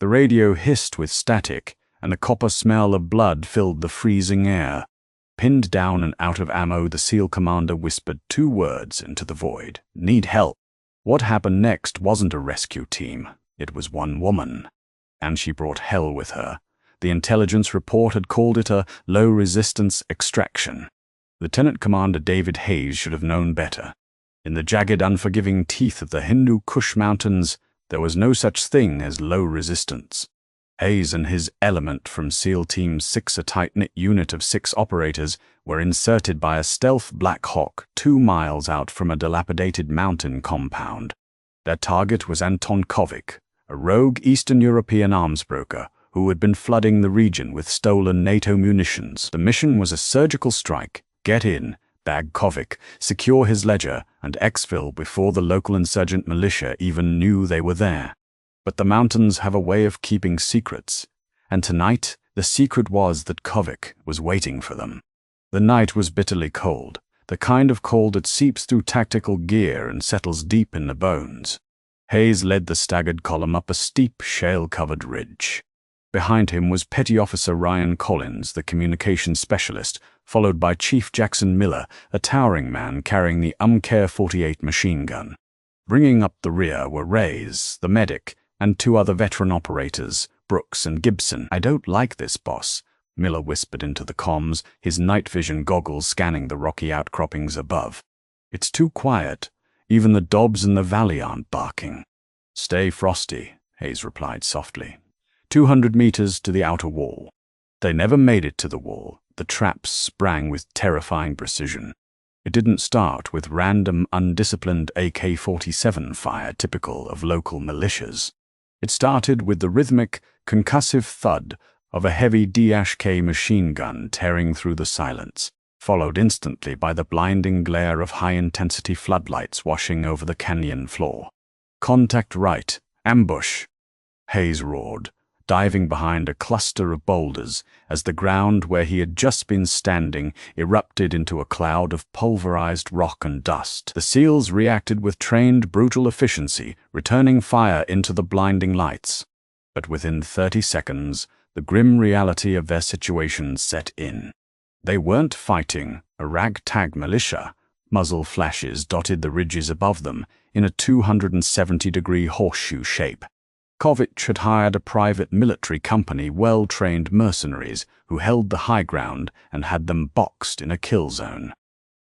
The radio hissed with static, and the copper smell of blood filled the freezing air. Pinned down and out of ammo, the SEAL commander whispered 2 words into the void. "Need help." What happened next wasn't a rescue team. It was one woman. And she brought hell with her. The intelligence report had called it a low-resistance extraction. Lieutenant Commander David Hayes should have known better. In the jagged, unforgiving teeth of the Hindu Kush Mountains, there was no such thing as low resistance. Hayes and his element from SEAL Team 6, a tight-knit unit of 6 operators, were inserted by a stealth Black Hawk 2 miles out from a dilapidated mountain compound. Their target was Anton Kovic, a rogue Eastern European arms broker who had been flooding the region with stolen NATO munitions. The mission was a surgical strike: get in, bag Kovic, secure his ledger, and exfil before the local insurgent militia even knew they were there. But the mountains have a way of keeping secrets, and tonight the secret was that Kovic was waiting for them. The night was bitterly cold, the kind of cold that seeps through tactical gear and settles deep in the bones. Hayes led the staggered column up a steep, shale-covered ridge. Behind him was Petty Officer Ryan Collins, the communications specialist, followed by Chief Jackson Miller, a towering man carrying the UMCARE 48 machine gun. Bringing up the rear were Reyes, the medic, and 2 other veteran operators, Brooks and Gibson. "I don't like this, boss," Miller whispered into the comms, his night vision goggles scanning the rocky outcroppings above. "It's too quiet. Even the Dobbs in the valley aren't barking." "Stay frosty," Hayes replied softly. 200 meters to the outer wall. They never made it to the wall. The traps sprang with terrifying precision. It didn't start with random, undisciplined AK-47 fire typical of local militias. It started with the rhythmic, concussive thud of a heavy D-K machine gun tearing through the silence, followed instantly by the blinding glare of high-intensity floodlights washing over the canyon floor. "Contact right. Ambush," Hayes roared, diving behind a cluster of boulders as the ground where he had just been standing erupted into a cloud of pulverized rock and dust. The SEALs reacted with trained, brutal efficiency, returning fire into the blinding lights. But within 30 seconds, the grim reality of their situation set in. They weren't fighting a ragtag militia. Muzzle flashes dotted the ridges above them in a 270-degree horseshoe shape. Kovic had hired a private military company, well-trained mercenaries who held the high ground and had them boxed in a kill zone.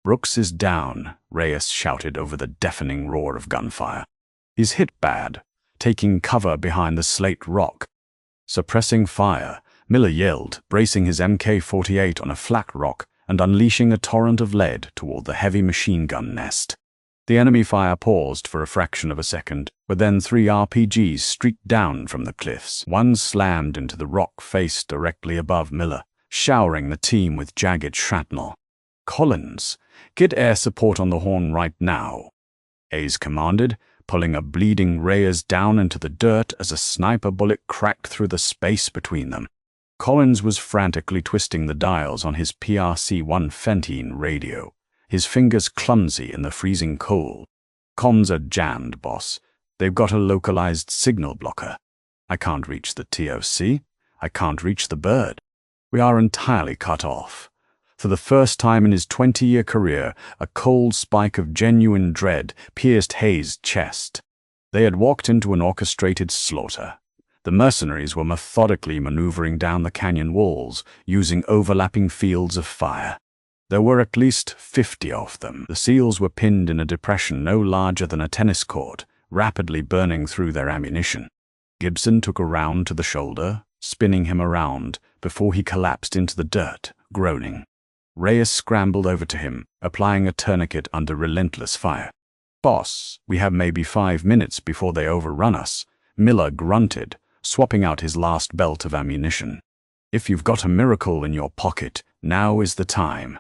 "Brooks is down," Reyes shouted over the deafening roar of gunfire. "He's hit bad, taking cover behind the slate rock." Suppressing fire, Miller yelled, bracing his MK-48 on a flat rock and unleashing a torrent of lead toward the heavy machine gun nest. The enemy fire paused for a fraction of a second, but then 3 RPGs streaked down from the cliffs. One slammed into the rock face directly above Miller, showering the team with jagged shrapnel. "Collins, get air support on the horn right now," Hayes commanded, pulling a bleeding Reyes down into the dirt as a sniper bullet cracked through the space between them. Collins was frantically twisting the dials on his PRC-1 Fentine radio, his fingers clumsy in the freezing cold. "Comms are jammed, boss. They've got a localized signal blocker. I can't reach the TOC. I can't reach the bird. We are entirely cut off." For the first time in his 20-year career, a cold spike of genuine dread pierced Hayes' chest. They had walked into an orchestrated slaughter. The mercenaries were methodically maneuvering down the canyon walls, using overlapping fields of fire. There were at least 50 of them. The SEALs were pinned in a depression no larger than a tennis court, rapidly burning through their ammunition. Gibson took a round to the shoulder, spinning him around before he collapsed into the dirt, groaning. Reyes scrambled over to him, applying a tourniquet under relentless fire. "Boss, we have maybe 5 minutes before they overrun us," Miller grunted, swapping out his last belt of ammunition. "If you've got a miracle in your pocket, now is the time."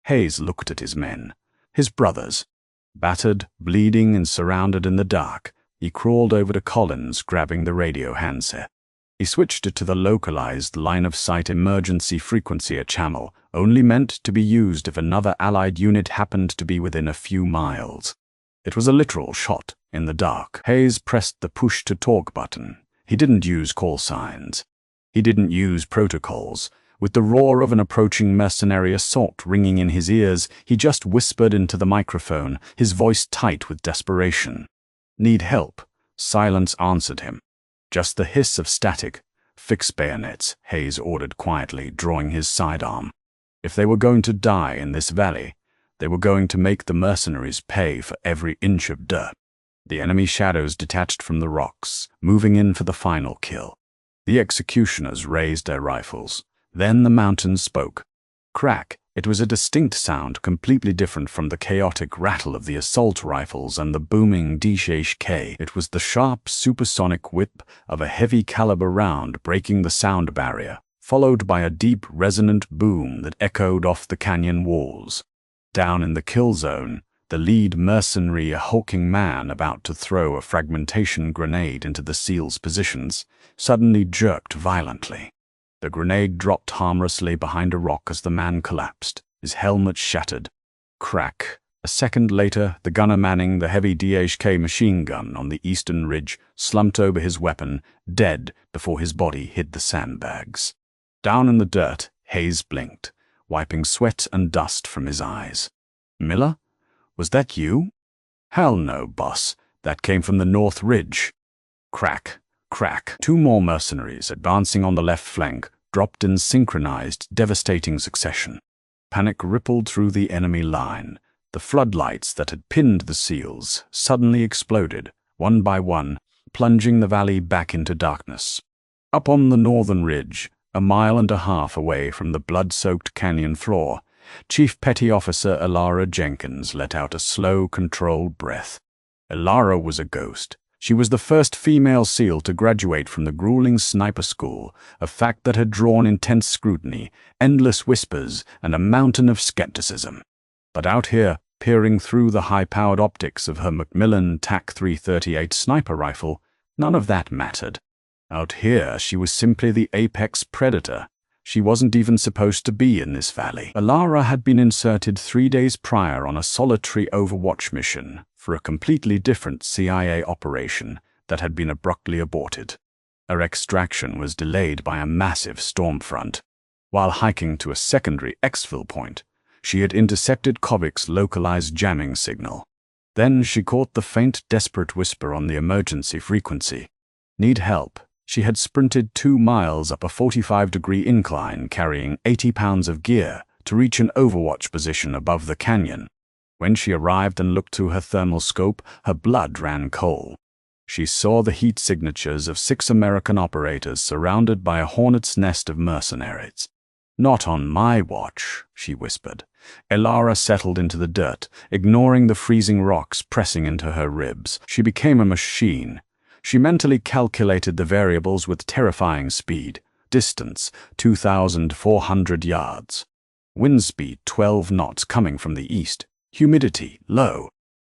Hayes looked at his men, his brothers. Battered, bleeding, and surrounded in the dark, he crawled over to Collins, grabbing the radio handset. He switched it to the localized line-of-sight emergency frequency channel, only meant to be used if another Allied unit happened to be within a few miles. It was a literal shot in the dark. Hayes pressed the push-to-talk button, He didn't use call signs. He didn't use protocols. With the roar of an approaching mercenary assault ringing in his ears, he just whispered into the microphone, his voice tight with desperation. "Need help?" Silence answered him. Just the hiss of static. "Fix bayonets," Hayes ordered quietly, drawing his sidearm. If they were going to die in this valley, they were going to make the mercenaries pay for every inch of dirt. The enemy shadows detached from the rocks, moving in for the final kill. The executioners raised their rifles. Then the mountains spoke. Crack. It was a distinct sound, completely different from the chaotic rattle of the assault rifles and the booming DSHK. It was the sharp, supersonic whip of a heavy-caliber round breaking the sound barrier, followed by a deep, resonant boom that echoed off the canyon walls. Down in the kill zone, the lead mercenary, a hulking man about to throw a fragmentation grenade into the SEALs' positions, suddenly jerked violently. The grenade dropped harmlessly behind a rock as the man collapsed, his helmet shattered. Crack. A second later, the gunner manning the heavy DSHK machine gun on the eastern ridge slumped over his weapon, dead before his body hit the sandbags. Down in the dirt, Hayes blinked, wiping sweat and dust from his eyes. "Miller? Was that you?" "Hell no, boss. That came from the north ridge." Crack. Crack. Two more mercenaries, advancing on the left flank, dropped in synchronized, devastating succession. Panic rippled through the enemy line. The floodlights that had pinned the SEALs suddenly exploded, one by one, plunging the valley back into darkness. Up on the northern ridge, a mile and a half away from the blood-soaked canyon floor, Chief Petty Officer Elara Jenkins let out a slow, controlled breath. Elara was a ghost. She was the first female SEAL to graduate from the grueling sniper school, a fact that had drawn intense scrutiny, endless whispers, and a mountain of skepticism. But out here, peering through the high-powered optics of her Macmillan TAC-338 sniper rifle, none of that mattered. Out here, she was simply the apex predator. She wasn't even supposed to be in this valley. Elara had been inserted 3 days prior on a solitary Overwatch mission for a completely different CIA operation that had been abruptly aborted. Her extraction was delayed by a massive storm front. While hiking to a secondary exfil point, she had intercepted Kovic's localized jamming signal. Then she caught the faint, desperate whisper on the emergency frequency. "Need help." She had sprinted 2 miles up a 45-degree incline carrying 80 pounds of gear to reach an Overwatch position above the canyon. When she arrived and looked through her thermal scope, her blood ran cold. She saw the heat signatures of 6 American operators surrounded by a hornet's nest of mercenaries. "Not on my watch," she whispered. Elara settled into the dirt, ignoring the freezing rocks pressing into her ribs. She became a machine. She mentally calculated the variables with terrifying speed. Distance, 2,400 yards. Wind speed, 12 knots coming from the east. Humidity, low.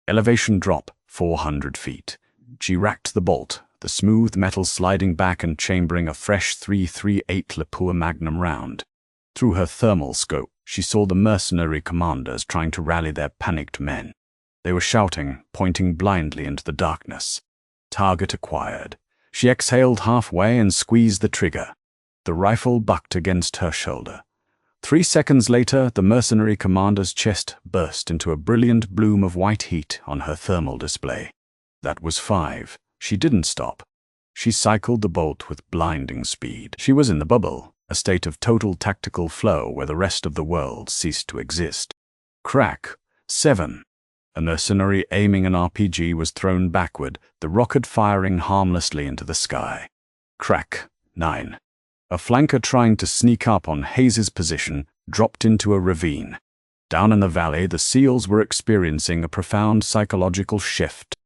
Elevation drop, 400 feet. She racked the bolt, the smooth metal sliding back and chambering a fresh .338 Lapua Magnum round. Through her thermal scope, she saw the mercenary commanders trying to rally their panicked men. They were shouting, pointing blindly into the darkness. Target acquired. She exhaled halfway and squeezed the trigger. The rifle bucked against her shoulder. 3 seconds later, the mercenary commander's chest burst into a brilliant bloom of white heat on her thermal display. That was 5. She didn't stop. She cycled the bolt with blinding speed. She was in the bubble, a state of total tactical flow where the rest of the world ceased to exist. Crack. 7. A mercenary aiming an RPG was thrown backward, the rocket firing harmlessly into the sky. Crack. 9. A flanker trying to sneak up on Hayes's position dropped into a ravine. Down in the valley, the SEALs were experiencing a profound psychological shift.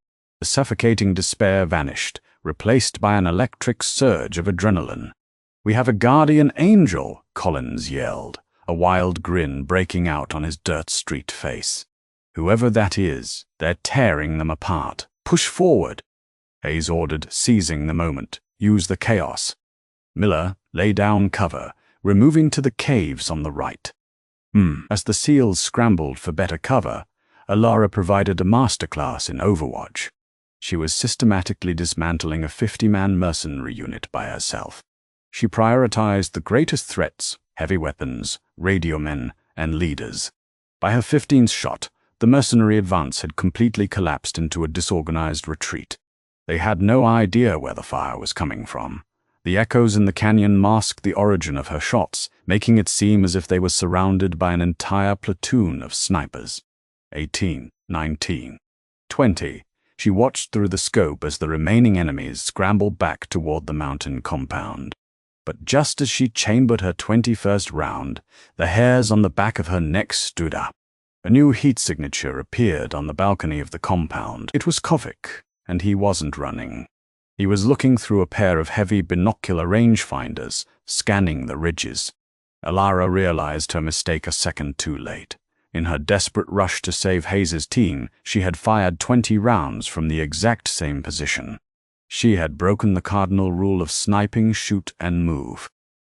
The suffocating despair vanished, replaced by an electric surge of adrenaline. "We have a guardian angel," Collins yelled, a wild grin breaking out on his dirt-streaked face. "Whoever that is, they're tearing them apart. Push forward," Hayes ordered, seizing the moment. "Use the chaos." Miller, lay down cover, removing to the caves on the right. As the SEALs scrambled for better cover, Elara provided a masterclass in Overwatch. She was systematically dismantling a 50-man mercenary unit by herself. She prioritized the greatest threats: heavy weapons, radio men, and leaders. By her 15th shot, the mercenary advance had completely collapsed into a disorganized retreat. They had no idea where the fire was coming from. The echoes in the canyon masked the origin of her shots, making it seem as if they were surrounded by an entire platoon of snipers. 18, 19, 20. She watched through the scope as the remaining enemies scrambled back toward the mountain compound. But just as she chambered her 21st round, the hairs on the back of her neck stood up. A new heat signature appeared on the balcony of the compound. It was Kovic, and he wasn't running. He was looking through a pair of heavy binocular rangefinders, scanning the ridges. Alara realized her mistake a second too late. In her desperate rush to save Hayes' team, she had fired 20 rounds from the exact same position. She had broken the cardinal rule of sniping, shoot, and move.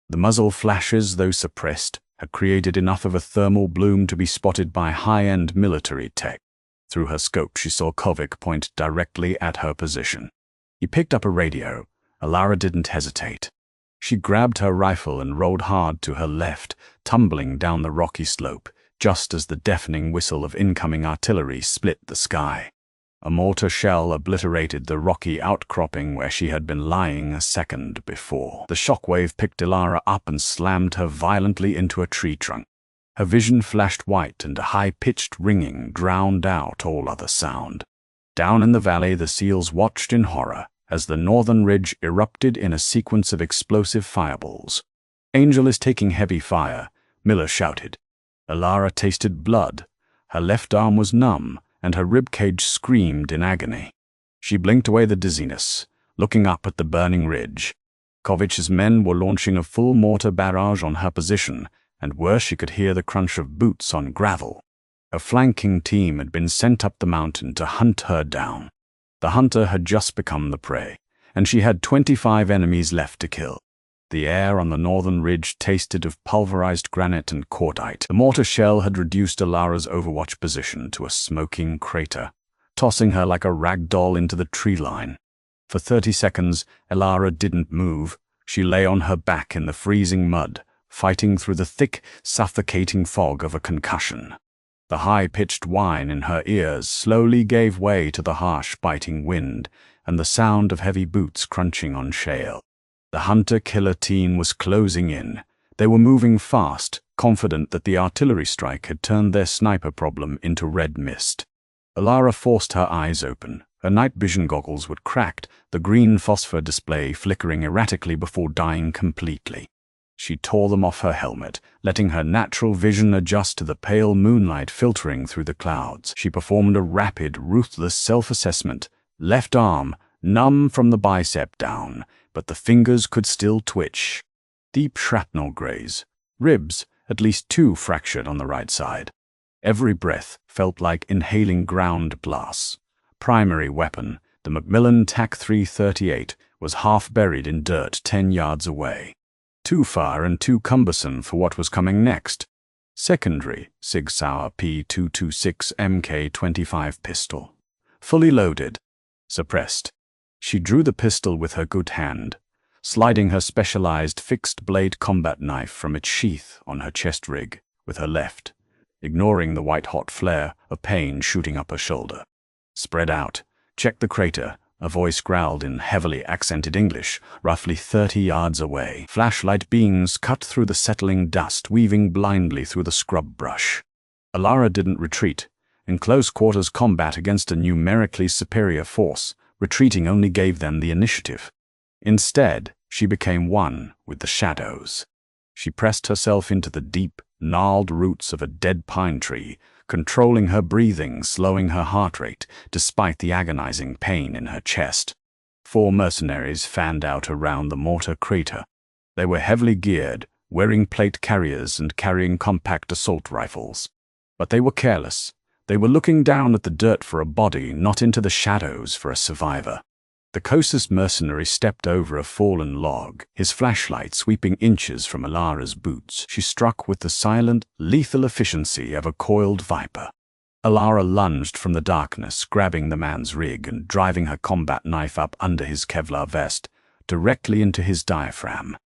The muzzle flashes, though suppressed, had created enough of a thermal bloom to be spotted by high-end military tech. Through her scope, she saw Kovic point directly at her position. He picked up a radio. Alara didn't hesitate. She grabbed her rifle and rolled hard to her left, tumbling down the rocky slope, just as the deafening whistle of incoming artillery split the sky. A mortar shell obliterated the rocky outcropping where she had been lying a second before. The shockwave picked Alara up and slammed her violently into a tree trunk. Her vision flashed white, and a high-pitched ringing drowned out all other sound. Down in the valley, the SEALs watched in horror as the northern ridge erupted in a sequence of explosive fireballs. "Angel is taking heavy fire," Miller shouted. Alara tasted blood. Her left arm was numb, and her ribcage screamed in agony. She blinked away the dizziness, looking up at the burning ridge. Kovic's men were launching a full mortar barrage on her position, and worse, she could hear the crunch of boots on gravel. A flanking team had been sent up the mountain to hunt her down. The hunter had just become the prey, and she had 25 enemies left to kill. The air on the northern ridge tasted of pulverized granite and cordite. The mortar shell had reduced Alara's overwatch position to a smoking crater, tossing her like a rag doll into the tree line. For 30 seconds, Alara didn't move. She lay on her back in the freezing mud, fighting through the thick, suffocating fog of a concussion. The high-pitched whine in her ears slowly gave way to the harsh, biting wind and the sound of heavy boots crunching on shale. The hunter-killer team was closing in. They were moving fast, confident that the artillery strike had turned their sniper problem into red mist. Alara forced her eyes open. Her night vision goggles were cracked, the green phosphor display flickering erratically before dying completely. She tore them off her helmet, letting her natural vision adjust to the pale moonlight filtering through the clouds. She performed a rapid, ruthless self-assessment. Left arm, numb from the bicep down, but the fingers could still twitch. Deep shrapnel graze. Ribs, at least 2 fractured on the right side. Every breath felt like inhaling ground glass. Primary weapon, the Macmillan TAC-338, was half buried in dirt 10 yards away. Too far and too cumbersome for what was coming next. Secondary, Sig Sauer P226 MK25 pistol. Fully loaded. Suppressed. She drew the pistol with her good hand, sliding her specialized fixed-blade combat knife from its sheath on her chest rig with her left, ignoring the white-hot flare of pain shooting up her shoulder. Spread out. Check the crater, a voice growled in heavily accented English, roughly 30 yards away. Flashlight beams cut through the settling dust, weaving blindly through the scrub brush. Alara didn't retreat. In close-quarters combat against a numerically superior force, retreating only gave them the initiative. Instead, she became one with the shadows. She pressed herself into the deep, gnarled roots of a dead pine tree, controlling her breathing, slowing her heart rate, despite the agonizing pain in her chest. 4 mercenaries fanned out around the mortar crater. They were heavily geared, wearing plate carriers and carrying compact assault rifles. But they were careless. They were looking down at the dirt for a body, not into the shadows for a survivor. The closest mercenary stepped over a fallen log, his flashlight sweeping inches from Alara's boots. She struck with the silent, lethal efficiency of a coiled viper. Alara lunged from the darkness, grabbing the man's rig and driving her combat knife up under his Kevlar vest, directly into his diaphragm.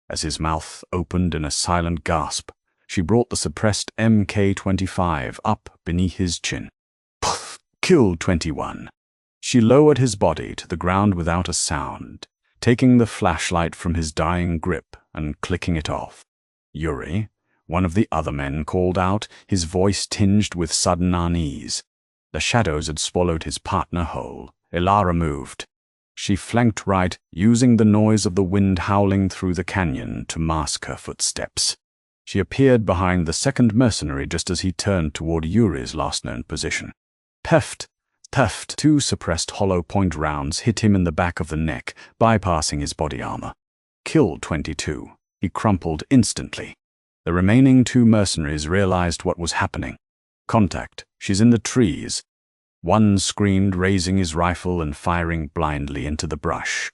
As his mouth opened in a silent gasp, she brought the suppressed Mk-25 up beneath his chin. Puff! Kill 21. She lowered his body to the ground without a sound, taking the flashlight from his dying grip and clicking it off. Yuri, one of the other men, called out, his voice tinged with sudden unease. The shadows had swallowed his partner whole. Alara moved. She flanked right, using the noise of the wind howling through the canyon to mask her footsteps. She appeared behind the second mercenary just as he turned toward Yuri's last-known position. Peft! Tuft! 2 suppressed hollow-point rounds hit him in the back of the neck, bypassing his body armor. Kill 22. He crumpled instantly. The remaining 2 mercenaries realized what was happening. Contact. She's in the trees. One screamed, raising his rifle and firing blindly into the brush.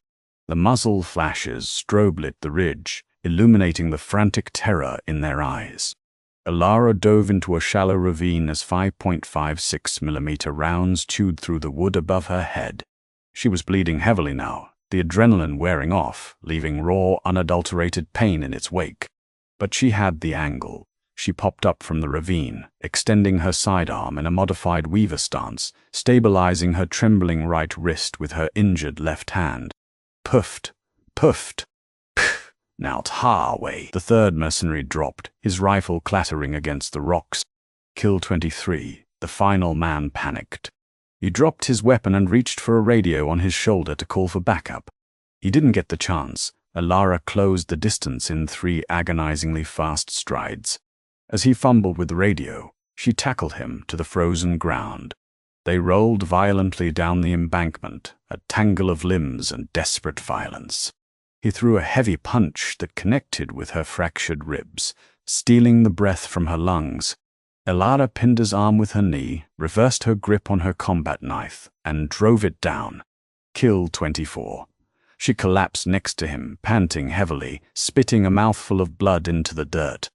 The muzzle flashes strobe-lit the ridge, illuminating the frantic terror in their eyes. Alara dove into a shallow ravine as 5.56mm rounds chewed through the wood above her head. She was bleeding heavily now, the adrenaline wearing off, leaving raw, unadulterated pain in its wake. But she had the angle. She popped up from the ravine, extending her sidearm in a modified weaver stance, stabilizing her trembling right wrist with her injured left hand. Puffed. Puffed. Pff. Now Tarway. The third mercenary dropped, his rifle clattering against the rocks. Kill 23. The final man panicked. He dropped his weapon and reached for a radio on his shoulder to call for backup. He didn't get the chance. Alara closed the distance in 3 agonizingly fast strides. As he fumbled with the radio, she tackled him to the frozen ground. They rolled violently down the embankment, a tangle of limbs and desperate violence. He threw a heavy punch that connected with her fractured ribs, stealing the breath from her lungs. Alara pinned his arm with her knee, reversed her grip on her combat knife, and drove it down. Kill 24. She collapsed next to him, panting heavily, spitting a mouthful of blood into the dirt.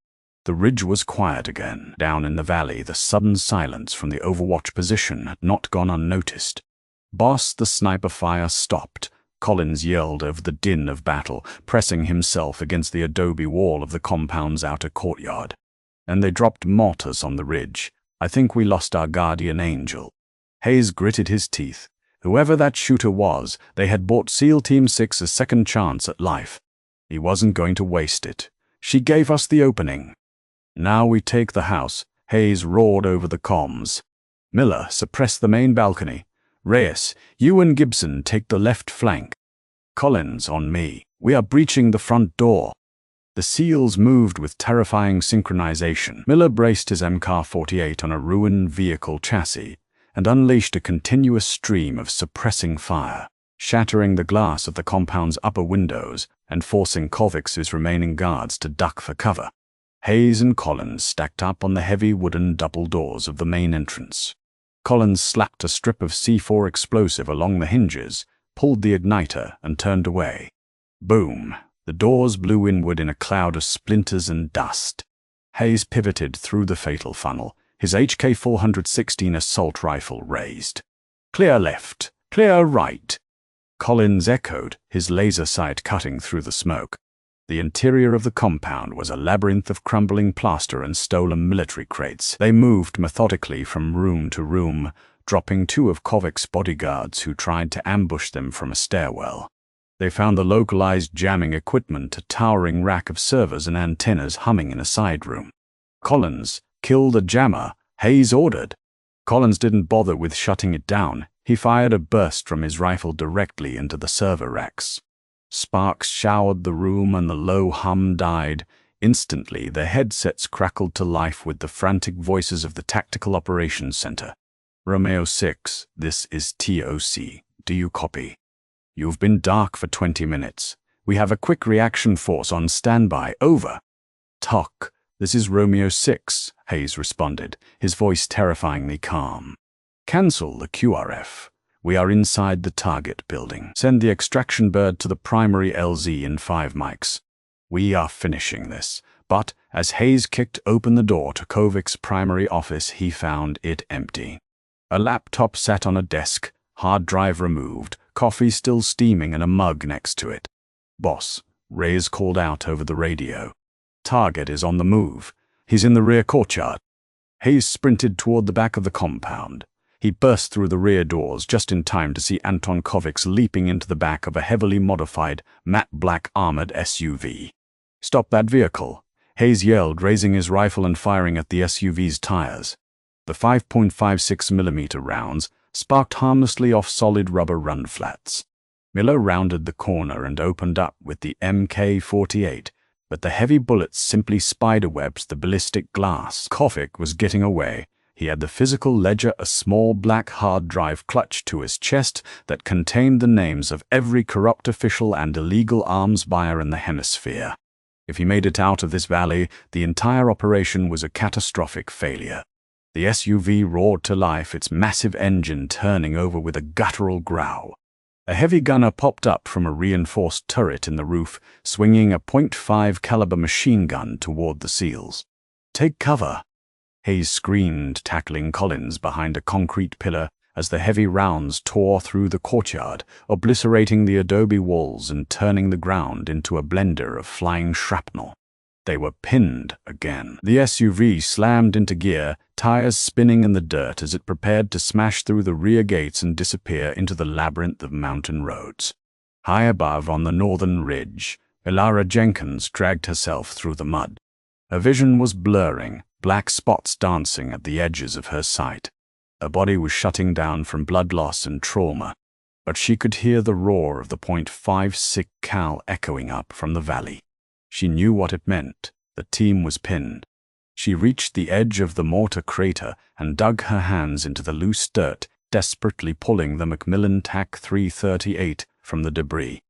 The ridge was quiet again. Down in the valley, the sudden silence from the overwatch position had not gone unnoticed. Boss, the sniper fire stopped. Collins yelled over the din of battle, pressing himself against the adobe wall of the compound's outer courtyard. And they dropped mortars on the ridge. I think we lost our guardian angel. Hayes gritted his teeth. Whoever that shooter was, they had bought SEAL Team 6 a second chance at life. He wasn't going to waste it. She gave us the opening. Now we take the house, Hayes roared over the comms. Miller, suppress the main balcony. Reyes, you and Gibson take the left flank. Collins, on me. We are breaching the front door. The SEALs moved with terrifying synchronization. Miller braced his MK-48 on a ruined vehicle chassis and unleashed a continuous stream of suppressing fire, shattering the glass of the compound's upper windows and forcing Kovacs's remaining guards to duck for cover. Hayes and Collins stacked up on the heavy wooden double doors of the main entrance. Collins slapped a strip of C4 explosive along the hinges, pulled the igniter, and turned away. Boom! The doors blew inward in a cloud of splinters and dust. Hayes pivoted through the fatal funnel, his HK-416 assault rifle raised. Clear left, clear right. Collins echoed, his laser sight cutting through the smoke. The interior of the compound was a labyrinth of crumbling plaster and stolen military crates. They moved methodically from room to room, dropping 2 of Kovacs' bodyguards who tried to ambush them from a stairwell. They found the localized jamming equipment, a towering rack of servers and antennas humming in a side room. Collins, kill the jammer, Hayes ordered. Collins didn't bother with shutting it down. He fired a burst from his rifle directly into the server racks. Sparks showered the room and the low hum died. Instantly, the headsets crackled to life with the frantic voices of the Tactical Operations Center. Romeo 6, this is TOC. Do you copy? You've been dark for 20 minutes. We have a quick reaction force on standby. Over. TOC, this is Romeo 6, Hayes responded, his voice terrifyingly calm. Cancel the QRF. We are inside the target building. Send the extraction bird to the primary LZ in 5 mics. We are finishing this. But as Hayes kicked open the door to Kovic's primary office, he found it empty. A laptop sat on a desk, hard drive removed, coffee still steaming in a mug next to it. "Boss," Reyes called out over the radio. "Target is on the move. He's in the rear courtyard." Hayes sprinted toward the back of the compound. He burst through the rear doors just in time to see Anton Kovacs leaping into the back of a heavily modified, matte black armored SUV. "Stop that vehicle," Hayes yelled, raising his rifle and firing at the SUV's tires. The 5.56mm rounds sparked harmlessly off solid rubber run flats. Miller rounded the corner and opened up with the MK-48, but the heavy bullets simply spiderwebbed the ballistic glass. Kovac was getting away. He had the physical ledger, a small black hard drive clutched to his chest that contained the names of every corrupt official and illegal arms buyer in the hemisphere. If he made it out of this valley, the entire operation was a catastrophic failure. The SUV roared to life, its massive engine turning over with a guttural growl. A heavy gunner popped up from a reinforced turret in the roof, swinging a .5 caliber machine gun toward the SEALs. "Take cover," Hayes screamed, tackling Collins behind a concrete pillar as the heavy rounds tore through the courtyard, obliterating the adobe walls and turning the ground into a blender of flying shrapnel. They were pinned again. The SUV slammed into gear, tires spinning in the dirt as it prepared to smash through the rear gates and disappear into the labyrinth of mountain roads. High above on the northern ridge, Ilara Jenkins dragged herself through the mud. Her vision was blurring, black spots dancing at the edges of her sight. Her body was shutting down from blood loss and trauma, but she could hear the roar of the .56 cal echoing up from the valley. She knew what it meant. The team was pinned. She reached the edge of the mortar crater and dug her hands into the loose dirt, desperately pulling the Macmillan TAC 338 from the debris.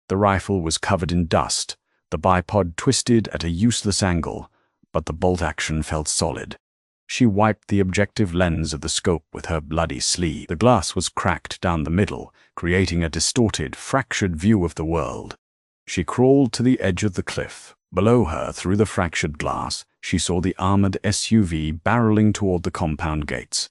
The rifle was covered in dust. The bipod twisted at a useless angle, but the bolt action felt solid. She wiped the objective lens of the scope with her bloody sleeve. The glass was cracked down the middle, creating a distorted, fractured view of the world. She crawled to the edge of the cliff. Below her, through the fractured glass, she saw the armored SUV barreling toward the compound gates.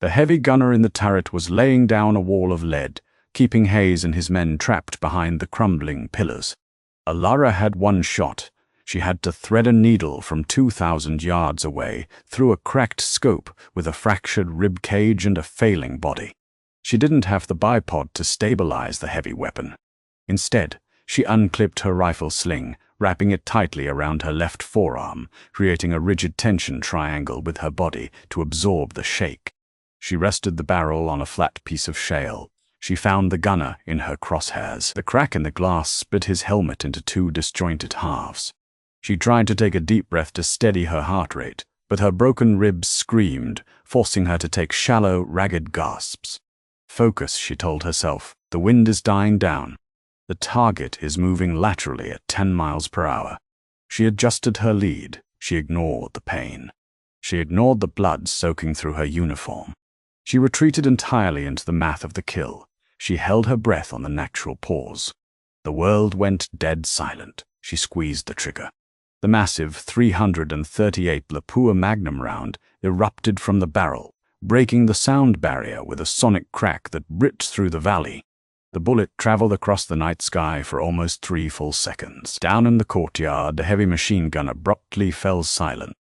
The heavy gunner in the turret was laying down a wall of lead, keeping Hayes and his men trapped behind the crumbling pillars. Ilara had one shot. She had to thread a needle from 2,000 yards away through a cracked scope with a fractured rib cage and a failing body. She didn't have the bipod to stabilize the heavy weapon. Instead, she unclipped her rifle sling, wrapping it tightly around her left forearm, creating a rigid tension triangle with her body to absorb the shake. She rested the barrel on a flat piece of shale. She found the gunner in her crosshairs. The crack in the glass split his helmet into two disjointed halves. She tried to take a deep breath to steady her heart rate, but her broken ribs screamed, forcing her to take shallow, ragged gasps. "Focus," she told herself. "The wind is dying down. The target is moving laterally at 10 miles per hour. She adjusted her lead. She ignored the pain. She ignored the blood soaking through her uniform. She retreated entirely into the math of the kill. She held her breath on the natural pause. The world went dead silent. She squeezed the trigger. The massive 338 Lapua Magnum round erupted from the barrel, breaking the sound barrier with a sonic crack that ripped through the valley. The bullet traveled across the night sky for almost 3 full seconds. Down in the courtyard, the heavy machine gun abruptly fell silent.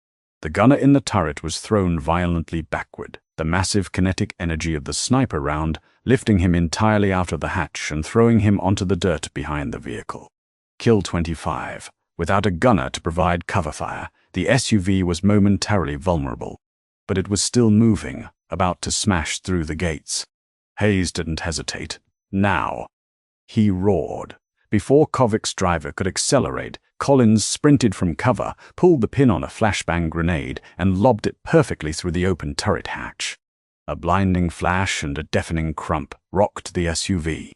The gunner in the turret was thrown violently backward, the massive kinetic energy of the sniper round lifting him entirely out of the hatch and throwing him onto the dirt behind the vehicle. Kill 25. Without a gunner to provide cover fire, the SUV was momentarily vulnerable, but it was still moving, about to smash through the gates. Hayes didn't hesitate. Now. He roared. Before Kovic's driver could accelerate, Collins sprinted from cover, pulled the pin on a flashbang grenade, and lobbed it perfectly through the open turret hatch. A blinding flash and a deafening crump rocked the SUV.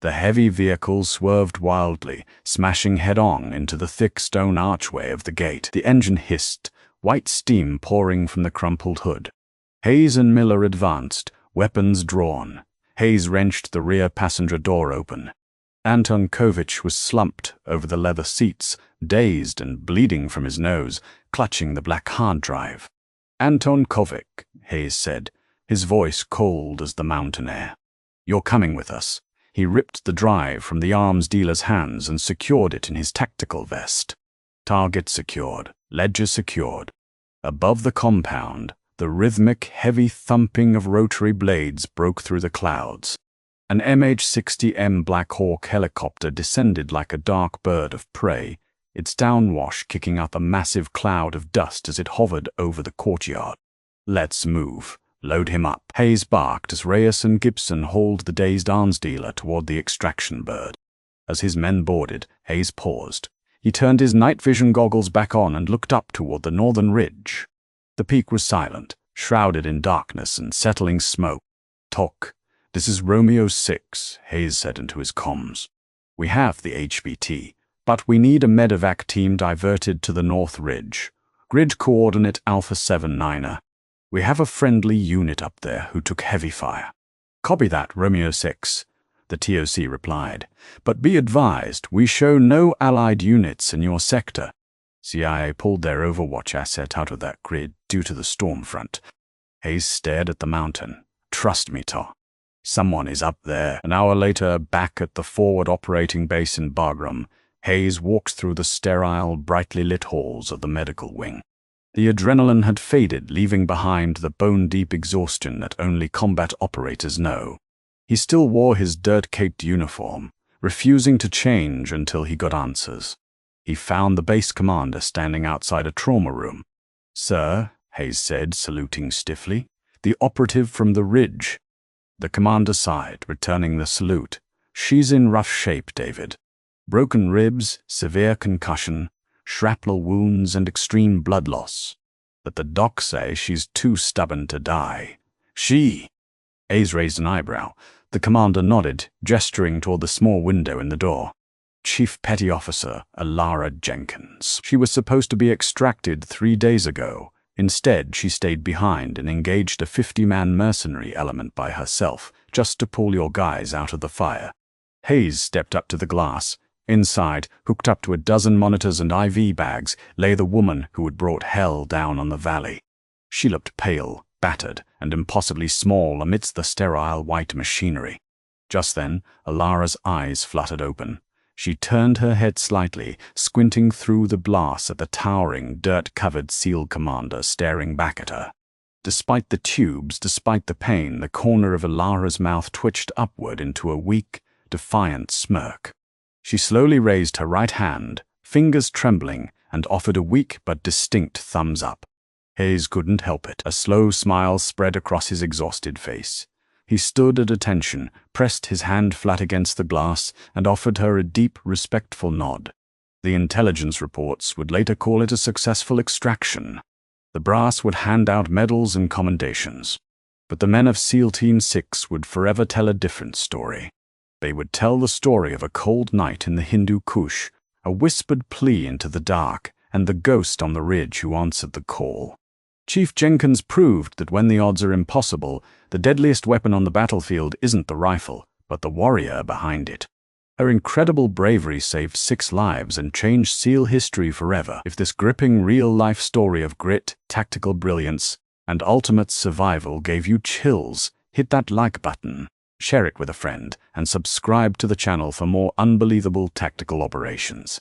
The heavy vehicle swerved wildly, smashing head-on into the thick stone archway of the gate. The engine hissed, white steam pouring from the crumpled hood. Hayes and Miller advanced, weapons drawn. Hayes wrenched the rear passenger door open. Anton Kovic was slumped over the leather seats, dazed and bleeding from his nose, clutching the black hard drive. "Anton Kovic," Hayes said, his voice cold as the mountain air. "You're coming with us." He ripped the drive from the arms dealer's hands and secured it in his tactical vest. Target secured, ledger secured. Above the compound, the rhythmic, heavy thumping of rotary blades broke through the clouds. An MH-60M Black Hawk helicopter descended like a dark bird of prey, its downwash kicking up a massive cloud of dust as it hovered over the courtyard. "Let's move. Load him up," Hayes barked as Reyes and Gibson hauled the dazed arms dealer toward the extraction bird. As his men boarded, Hayes paused. He turned his night vision goggles back on and looked up toward the northern ridge. The peak was silent, shrouded in darkness and settling smoke. "Talk. This is Romeo 6, Hayes said into his comms. "We have the HVT, but we need a medevac team diverted to the North Ridge. Grid coordinate Alpha 79er. We have a friendly unit up there who took heavy fire." "Copy that, Romeo 6, the TOC replied. "But be advised, we show no Allied units in your sector." CIA pulled their Overwatch asset out of that grid due to the storm front. Hayes stared at the mountain. "Trust me, Tom. Someone is up there." An hour later, back at the forward operating base in Bagram, Hayes walked through the sterile, brightly lit halls of the medical wing. The adrenaline had faded, leaving behind the bone-deep exhaustion that only combat operators know. He still wore his dirt-caked uniform, refusing to change until he got answers. He found the base commander standing outside a trauma room. "Sir," Hayes said, saluting stiffly, "the operative from the ridge." The commander sighed, returning the salute. "She's in rough shape, David. Broken ribs, severe concussion, shrapnel wounds, and extreme blood loss. But the docs say she's too stubborn to die." "She?" Hayes raised an eyebrow. The commander nodded, gesturing toward the small window in the door. "Chief Petty Officer Alara Jenkins. She was supposed to be extracted 3 days ago. Instead, she stayed behind and engaged a 50-man mercenary element by herself, just to pull your guys out of the fire." Hayes stepped up to the glass. Inside, hooked up to a dozen monitors and IV bags, lay the woman who had brought hell down on the valley. She looked pale, battered, and impossibly small amidst the sterile white machinery. Just then, Alara's eyes fluttered open. She turned her head slightly, squinting through the glass at the towering, dirt-covered SEAL commander staring back at her. Despite the tubes, despite the pain, the corner of Alara's mouth twitched upward into a weak, defiant smirk. She slowly raised her right hand, fingers trembling, and offered a weak but distinct thumbs up. Hayes couldn't help it. A slow smile spread across his exhausted face. He stood at attention, pressed his hand flat against the glass, and offered her a deep, respectful nod. The intelligence reports would later call it a successful extraction. The brass would hand out medals and commendations. But the men of SEAL Team 6 would forever tell a different story. They would tell the story of a cold night in the Hindu Kush, a whispered plea into the dark, and the ghost on the ridge who answered the call. Chief Jenkins proved that when the odds are impossible, the deadliest weapon on the battlefield isn't the rifle, but the warrior behind it. Her incredible bravery saved 6 lives and changed SEAL history forever. If this gripping real-life story of grit, tactical brilliance, and ultimate survival gave you chills, hit that like button, share it with a friend, and subscribe to the channel for more unbelievable tactical operations.